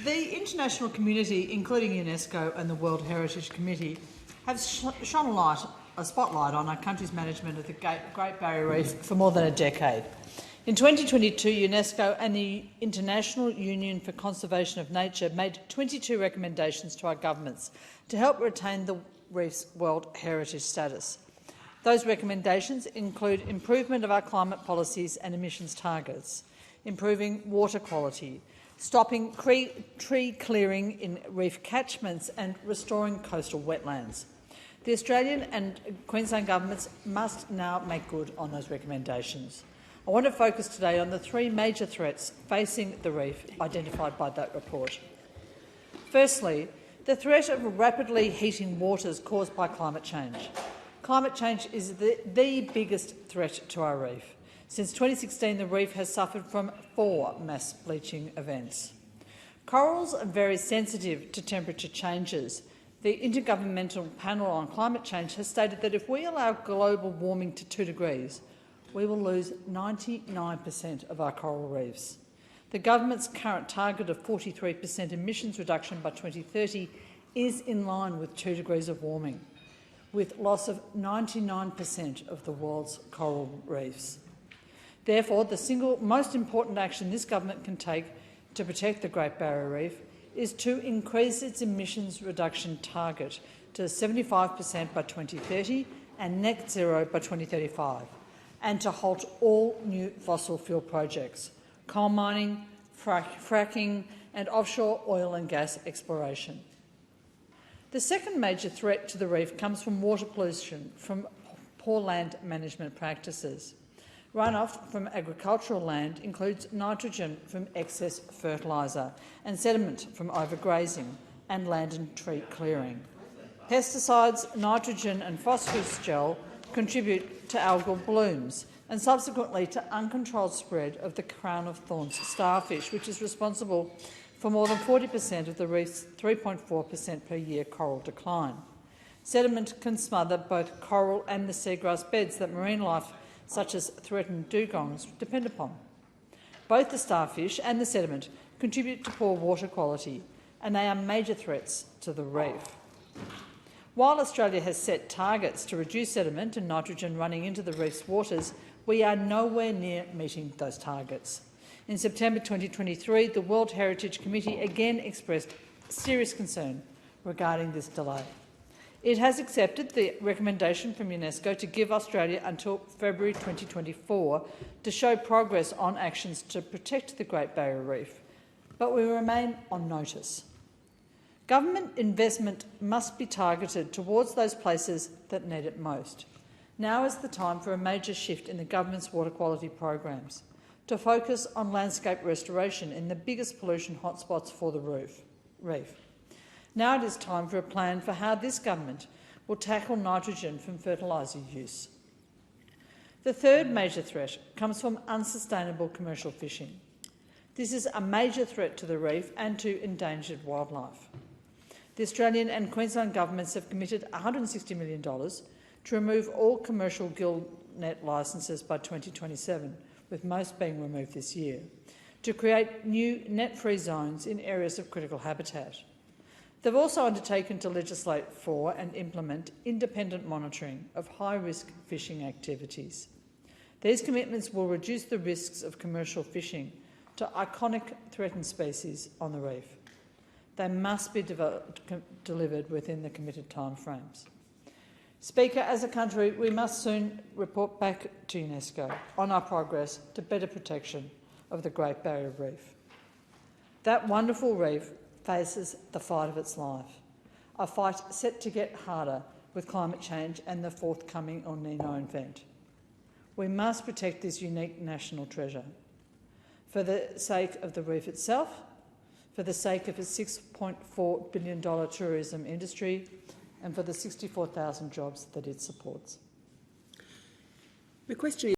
The international community, including UNESCO and the World Heritage Committee, have shone a spotlight on our country's management of the Great Barrier Reef for more than a decade. In 2022, UNESCO and the International Union for Conservation of Nature made 22 recommendations to our governments to help retain the reef's World Heritage status. Those recommendations include improvement of our climate policies and emissions targets, improving water quality, stopping tree clearing in reef catchments and restoring coastal wetlands. The Australian and Queensland governments must now make good on those recommendations. I want to focus today on the three major threats facing the reef identified by that report. Firstly, the threat of rapidly heating waters caused by climate change. Climate change is the biggest threat to our reef. Since 2016, the reef has suffered from 4 mass bleaching events. Corals are very sensitive to temperature changes. The Intergovernmental Panel on Climate Change has stated that if we allow global warming to 2 degrees, we will lose 99% of our coral reefs. The government's current target of 43% emissions reduction by 2030 is in line with 2 degrees of warming, with loss of 99% of the world's coral reefs. Therefore, the single most important action this government can take to protect the Great Barrier Reef is to increase its emissions reduction target to 75% by 2030 and net zero by 2035, and to halt all new fossil fuel projects, coal mining, fracking and offshore oil and gas exploration. The second major threat to the reef comes from water pollution from poor land management practices. Runoff from agricultural land includes nitrogen from excess fertiliser and sediment from overgrazing and land and tree clearing. Pesticides, nitrogen and phosphorus gel contribute to algal blooms and subsequently to uncontrolled spread of the crown of thorns starfish, which is responsible for more than 40% of the reef's 3.4% per year coral decline. Sediment can smother both coral and the seagrass beds that marine life such as threatened dugongs depend upon. Both the starfish and the sediment contribute to poor water quality, and they are major threats to the reef. While Australia has set targets to reduce sediment and nitrogen running into the reef's waters, we are nowhere near meeting those targets. In September 2023, the World Heritage Committee again expressed serious concern regarding this delay. It has accepted the recommendation from UNESCO to give Australia until February 2024 to show progress on actions to protect the Great Barrier Reef, but we remain on notice. Government investment must be targeted towards those places that need it most. Now is the time for a major shift in the government's water quality programs to focus on landscape restoration in the biggest pollution hotspots for the reef. Now it is time for a plan for how this government will tackle nitrogen from fertiliser use. The third major threat comes from unsustainable commercial fishing. This is a major threat to the reef and to endangered wildlife. The Australian and Queensland governments have committed $160 million to remove all commercial gill net licences by 2027, with most being removed this year, to create new net-free zones in areas of critical habitat. They've also undertaken to legislate for and implement independent monitoring of high-risk fishing activities. These commitments will reduce the risks of commercial fishing to iconic threatened species on the reef. They must be delivered within the committed timeframes. Speaker, as a country, we must soon report back to UNESCO on our progress to better protection of the Great Barrier Reef. That wonderful reef faces the fight of its life, a fight set to get harder with climate change and the forthcoming El Niño event. We must protect this unique national treasure for the sake of the reef itself, for the sake of its $6.4 billion tourism industry, and for the 64,000 jobs that it supports. The question is